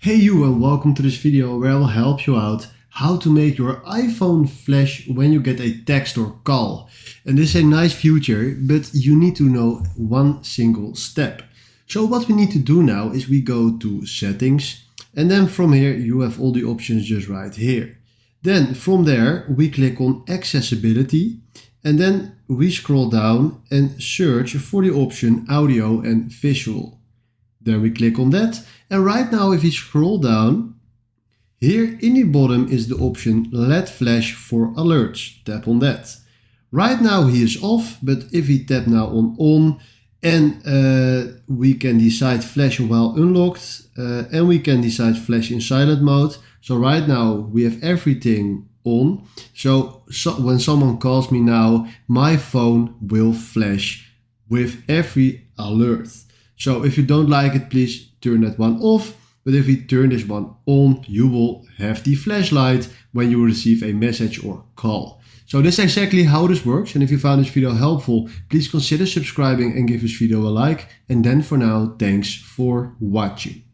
Hey you, and welcome to this video where I will help you out how to make your iPhone flash when you get a text or call. And this is a nice feature, but you need to know one single step. So what we need to do now is we go to settings, and then from here you have all the options just right here. Then from there we click on accessibility, and then we scroll down and search for the option audio and visual. Then we click on that, and right now if we scroll down, here in the bottom is the option LED flash for alerts. Tap on that. Right now he is off, but if we tap now on and we can decide flash while unlocked, and we can decide flash in silent mode. So right now we have everything on. So when someone calls me now, my phone will flash with every alert. So if you don't like it, please turn that one off. But if we turn this one on, you will have the flashlight when you receive a message or call. So this is exactly how this works. And if you found this video helpful, please consider subscribing and give this video a like. And then for now, thanks for watching.